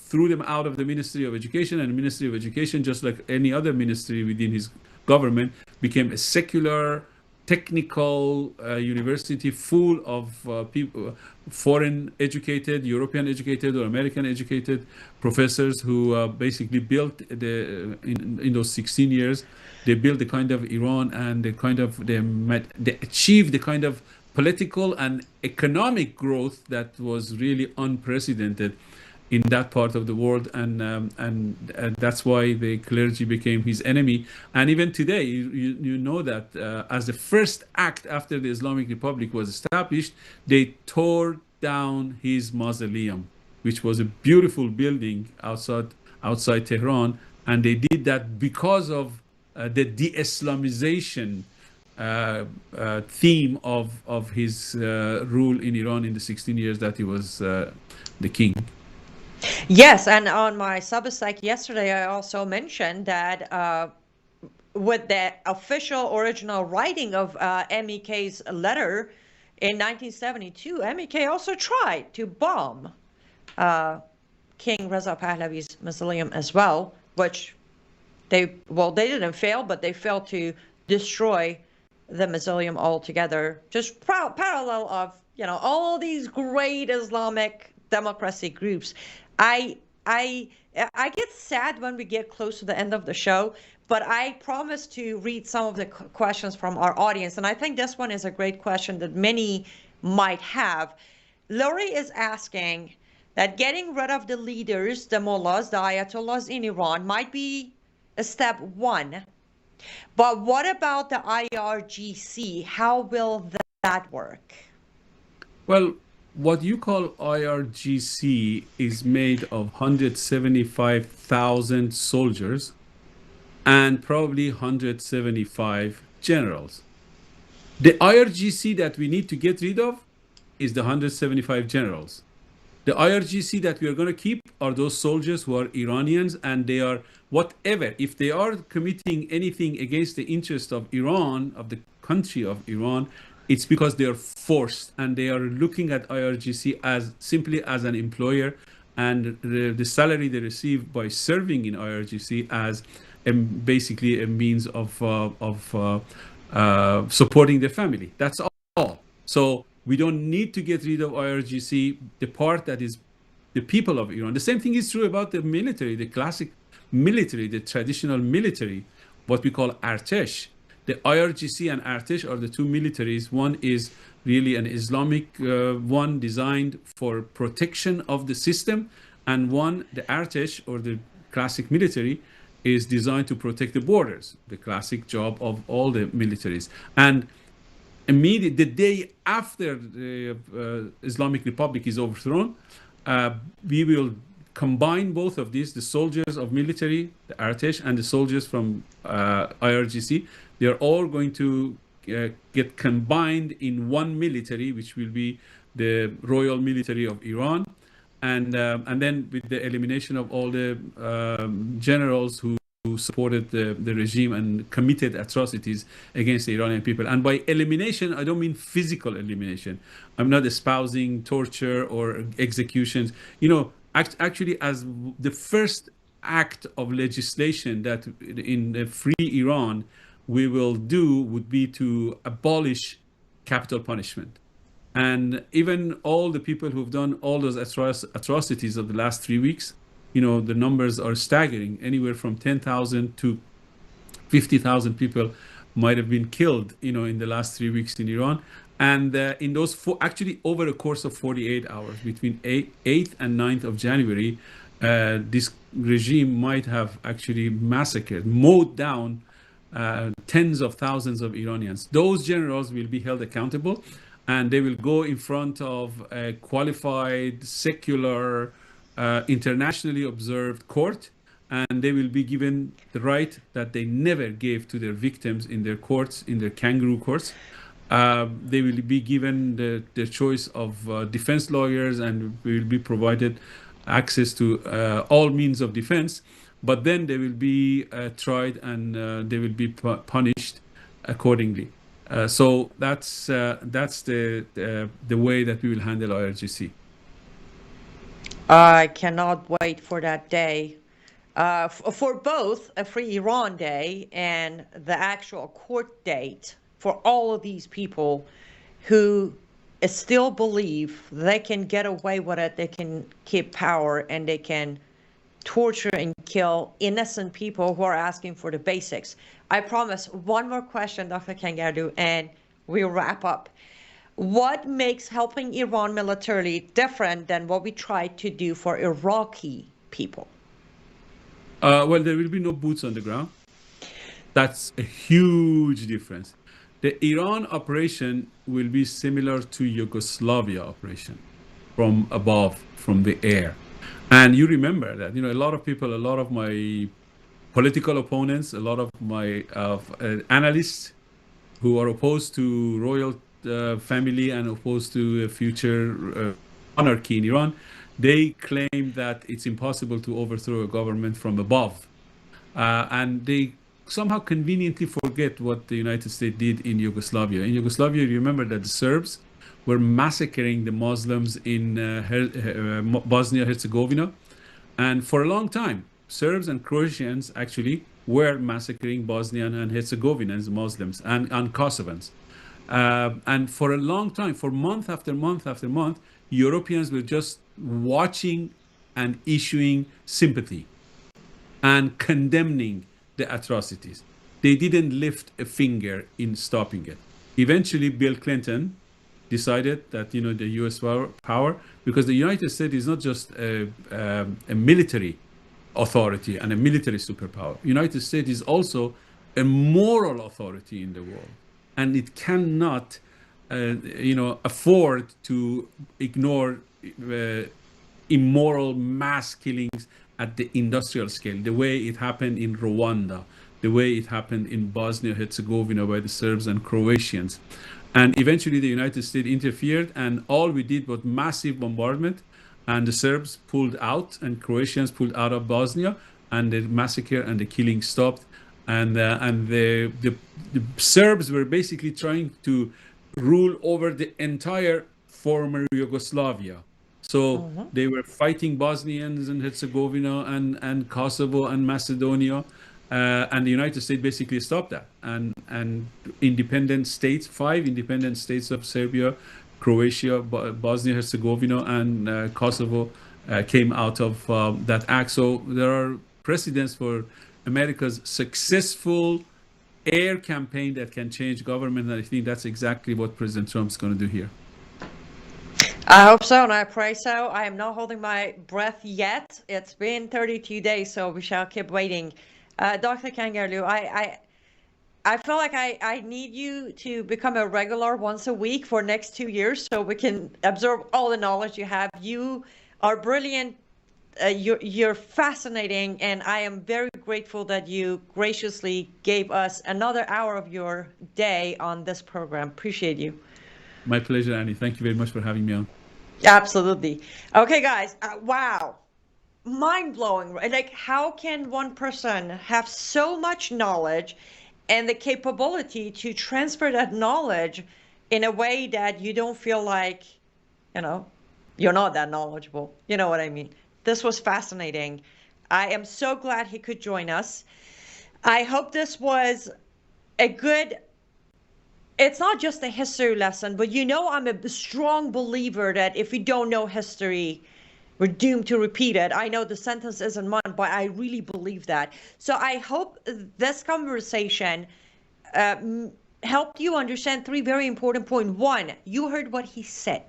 threw them out of the Ministry of Education, and the Ministry of Education, just like any other ministry within his government, became a secular, technical university full of people, foreign educated, European educated, or American educated professors who basically built in those 16 years, they built the kind of Iran and the kind of they achieved the kind of political and economic growth that was really unprecedented in that part of the world, and that's why the clergy became his enemy. And even today, you know that as the first act after the Islamic Republic was established, they tore down his mausoleum, which was a beautiful building outside Tehran, and they did that because of the de-Islamization theme of his rule in Iran in the 16 years that he was the king. Yes, and on my Substack yesterday, I also mentioned that with the official original writing of MEK's letter in 1972, MEK also tried to bomb King Reza Pahlavi's mausoleum as well, which they didn't fail, but they failed to destroy the mausoleum altogether. Just parallel of, you know, all these great Islamic democracy groups. I get sad when we get close to the end of the show, but I promise to read some of the questions from our audience, and I think this one is a great question that many might have. Lori is asking that getting rid of the leaders, the mullahs, the ayatollahs in Iran might be a step one, but what about the IRGC? How will that work? Well, what you call IRGC is made of 175,000 soldiers and probably 175 generals. The IRGC that we need to get rid of is the 175 generals. The IRGC that we are going to keep are those soldiers who are Iranians, and they are whatever. If they are committing anything against the interest of Iran, of the country of Iran, it's because they are forced, and they are looking at IRGC as simply as an employer, and the salary they receive by serving in IRGC as basically a means of supporting their family. That's all. So we don't need to get rid of IRGC, the part that is the people of Iran. The same thing is true about the military, the classic military, the traditional military, what we call Artesh. The IRGC and Artesh are the two militaries. One is really an Islamic one designed for protection of the system, and one, the Artesh or the classic military, is designed to protect the borders, the classic job of all the militaries. And immediately, the day after the Islamic Republic is overthrown, we will combine both of these, the soldiers of military, the Artesh, and the soldiers from IRGC. They are all going to get combined in one military, which will be the Royal Military of Iran. And then with the elimination of all the generals who supported the regime and committed atrocities against the Iranian people. And by elimination, I don't mean physical elimination. I'm not espousing torture or executions. Actually, as the first act of legislation that in a free Iran we will do would be to abolish capital punishment. And even all the people who've done all those atrocities of the last 3 weeks, the numbers are staggering. Anywhere from 10,000 to 50,000 people might have been killed, in the last 3 weeks in Iran. And in those actually over a course of 48 hours, between 8th and 9th of January, this regime might have actually massacred, mowed down tens of thousands of Iranians. Those generals will be held accountable, and they will go in front of a qualified, secular, internationally observed court, and they will be given the right that they never gave to their victims in their courts, in their kangaroo courts. They will be given the choice of defense lawyers, and will be provided access to all means of defense. But then they will be tried, and they will be punished accordingly. So that's the way that we will handle IRGC. I cannot wait for that day. For both a Free Iran Day and the actual court date for all of these people who still believe they can get away with it, they can keep power, and they can torture and kill innocent people who are asking for the basics. I promise one more question, Dr. Kangarlu, and we'll wrap up. What makes helping Iran militarily different than what we tried to do for Iraqi people? Well, there will be no boots on the ground. That's a huge difference. The Iran operation will be similar to Yugoslavia operation, from above, from the air. And you remember that, a lot of people, a lot of my political opponents, a lot of my analysts who are opposed to royal family and opposed to a future monarchy in Iran, they claim that it's impossible to overthrow a government from above. And they somehow conveniently forget what the United States did in Yugoslavia. In Yugoslavia, you remember that the Serbs were massacring the Muslims in Bosnia-Herzegovina. And for a long time, Serbs and Croatians actually were massacring Bosnian and Herzegovinans, Muslims, and Kosovans. And for a long time, for month after month after month, Europeans were just watching and issuing sympathy and condemning the atrocities. They didn't lift a finger in stopping it. Eventually, Bill Clinton decided that, the U.S. power, because the United States is not just a military authority and a military superpower. United States is also a moral authority in the world, and it cannot, afford to ignore immoral mass killings at the industrial scale, the way it happened in Rwanda, the way it happened in Bosnia-Herzegovina by the Serbs and Croatians. And eventually the United States interfered, and all we did was massive bombardment, and the Serbs pulled out and Croatians pulled out of Bosnia, and the massacre and the killing stopped. And the Serbs were basically trying to rule over the entire former Yugoslavia. So they were fighting Bosnians and Herzegovina and Kosovo and Macedonia, and the United States basically stopped that. And independent states, 5 independent states of Serbia, Croatia, Bosnia-Herzegovina, and Kosovo came out of that act. So there are precedents for America's successful air campaign that can change government, and I think that's exactly what President Trump's going to do here. I hope so, and I pray so. I am not holding my breath yet. It's been 32 days, so we shall keep waiting. Dr. Kangarlu, I feel like I need you to become a regular once a week for next 2 years so we can absorb all the knowledge you have. You are brilliant. You're fascinating, and I am very grateful that you graciously gave us another hour of your day on this program. Appreciate you. My pleasure, Annie. Thank you very much for having me on. Absolutely. Okay, guys. Wow. mind-blowing. Like, how can one person have so much knowledge and the capability to transfer that knowledge in a way that you don't feel like, you know, you're not that knowledgeable? You know what I mean? This was fascinating. I am so glad he could join us. I hope this was a good, it's not just a history lesson, but I'm a strong believer that if we don't know history, we're doomed to repeat it. I know the sentence isn't mine, but I really believe that. So I hope this conversation helped you understand three very important points. One, you heard what he said.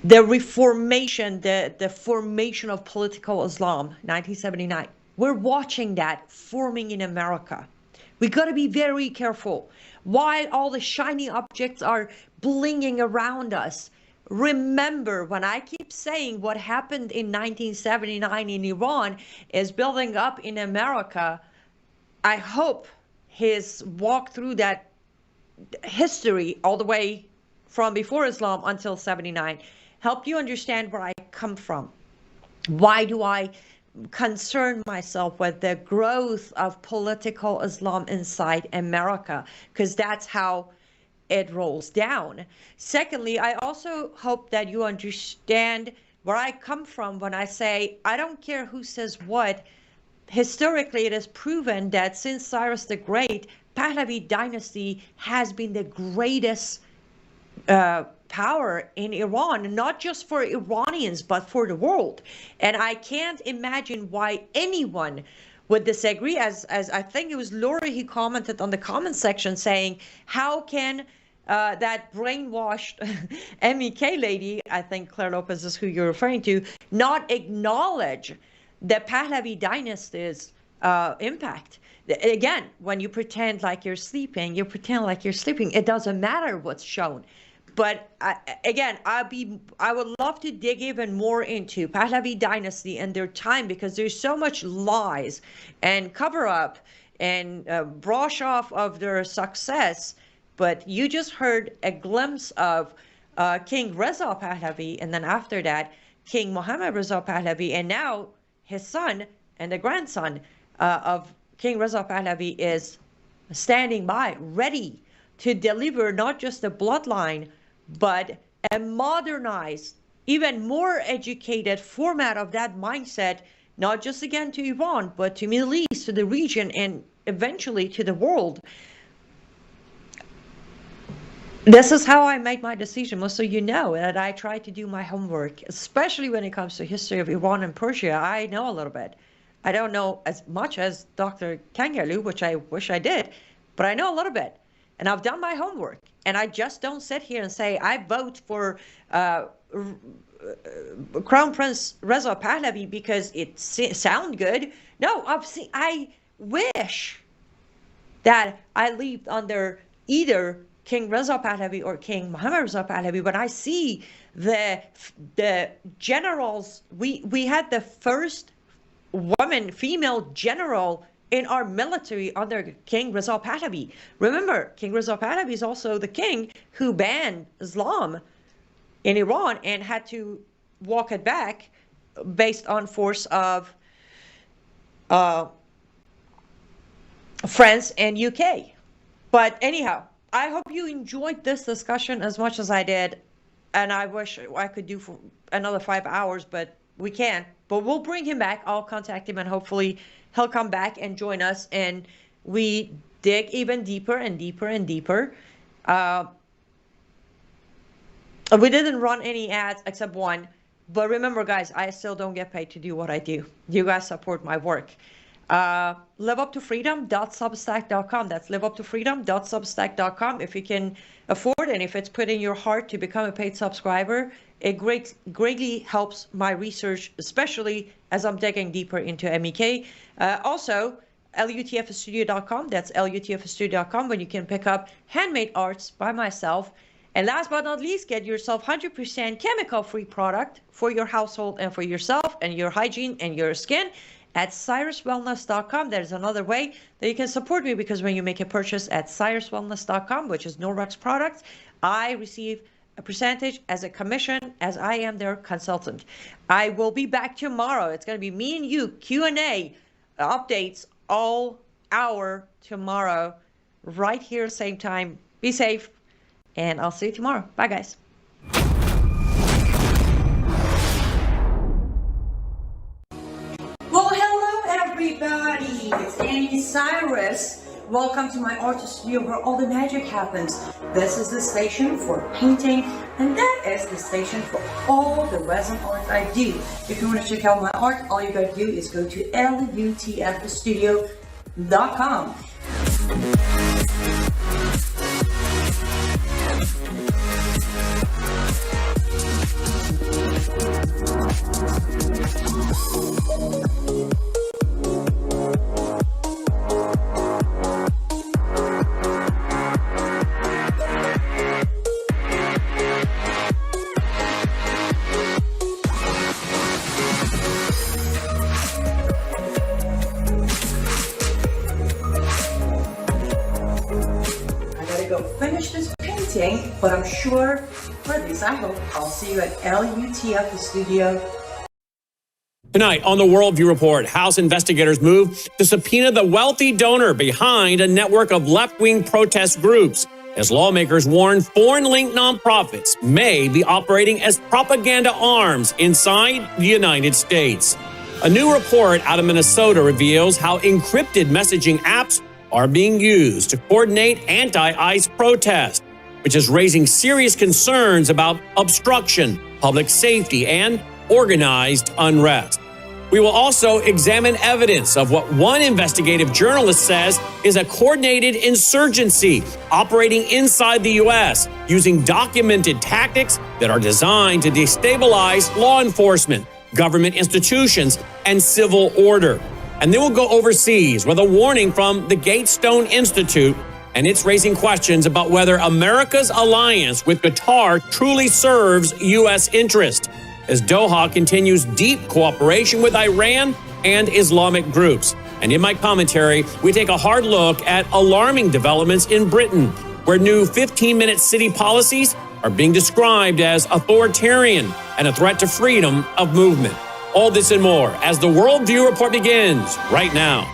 The reformation, the formation of political Islam, 1979. We're watching that forming in America. We got to be very careful. While all the shiny objects are blinging around us, remember, when I keep saying what happened in 1979 in Iran is building up in America, I hope his walk through that history all the way from before Islam until 79 helped you understand where I come from. Why do I concern myself with the growth of political Islam inside America? Because that's how it rolls down. Secondly, I also hope that you understand where I come from when I say, I don't care who says what. Historically, it is proven that since Cyrus the Great, Pahlavi dynasty has been the greatest power in Iran, not just for Iranians, but for the world. And I can't imagine why anyone would disagree. As I think it was Laura, he commented on the comment section saying, how can that brainwashed MEK lady, I think Claire Lopez is who you're referring to, not acknowledge the Pahlavi dynasty's impact? Again, when you pretend like you're sleeping, you pretend like you're sleeping. It doesn't matter what's shown. But again, I would love to dig even more into Pahlavi dynasty and their time, because there's so much lies and cover up and brush off of their success. But you just heard a glimpse of King Reza Pahlavi, and then after that, King Mohammad Reza Pahlavi, and now his son and the grandson of King Reza Pahlavi is standing by, ready to deliver not just the bloodline, but a modernized, even more educated format of that mindset, not just again to Iran, but to Middle East, to the region, and eventually to the world. This is how I make my decision. Most of you know that I try to do my homework, especially when it comes to history of Iran and Persia. I know a little bit. I don't know as much as Dr. Kangarlu, which I wish I did, but I know a little bit. And I've done my homework. And I just don't sit here and say, I vote for Crown Prince Reza Pahlavi because it sounds good. No, I wish that I lived under either King Reza Pahlavi or King Mohammad Reza Pahlavi. When I see the generals, we had the first female general in our military under King Reza Pahlavi. Remember, King Reza Pahlavi is also the king who banned Islam in Iran and had to walk it back based on force of France and UK. But anyhow, I hope you enjoyed this discussion as much as I did. And I wish I could do for another 5 hours, but we can't. But we'll bring him back. I'll contact him and hopefully he'll come back and join us, and we dig even deeper and deeper and deeper. We didn't run any ads except one, but remember, guys, I still don't get paid to do what I do. You guys support my work. liveuptofreedom.substack.com. That's liveuptofreedom.substack.com. If you can afford, and if it's put in your heart to become a paid subscriber, it greatly helps my research, especially as I'm digging deeper into MEK. Also, lutfstudio.com. That's lutfstudio.com, when you can pick up handmade arts by myself. And last but not least, get yourself 100% chemical-free product for your household and for yourself and your hygiene and your skin at cyruswellness.com. There's another way that you can support me, because when you make a purchase at cyruswellness.com, which is Norwex products, I receive a percentage as a commission, as I am their consultant. I will be back tomorrow. It's going to be me and you, Q&A, updates all hour tomorrow, right here, same time. Be safe, and I'll see you tomorrow. Bye, guys. Well, hello, everybody. It's Annie Cyrus. Welcome to my art studio where all the magic happens. This is the station for painting, and that is the station for all the resin art I do. If you want to check out my art, all you gotta do is go to lutfstudio.com. Go finish this painting, but I'm sure, or at least I hope, I'll see you at LUTF, the studio. Tonight on the Worldview Report, House investigators move to subpoena the wealthy donor behind a network of left-wing protest groups, as lawmakers warn foreign-linked nonprofits may be operating as propaganda arms inside the United States. A new report out of Minnesota reveals how encrypted messaging apps are being used to coordinate anti-ICE protests, which is raising serious concerns about obstruction, public safety, and organized unrest. We will also examine evidence of what one investigative journalist says is a coordinated insurgency operating inside the U.S. using documented tactics that are designed to destabilize law enforcement, government institutions, and civil order. And then we'll go overseas with a warning from the Gatestone Institute, and it's raising questions about whether America's alliance with Qatar truly serves U.S. interest, as Doha continues deep cooperation with Iran and Islamic groups. And in my commentary, we take a hard look at alarming developments in Britain, where new 15-minute city policies are being described as authoritarian and a threat to freedom of movement. All this and more as the Worldview Report begins right now.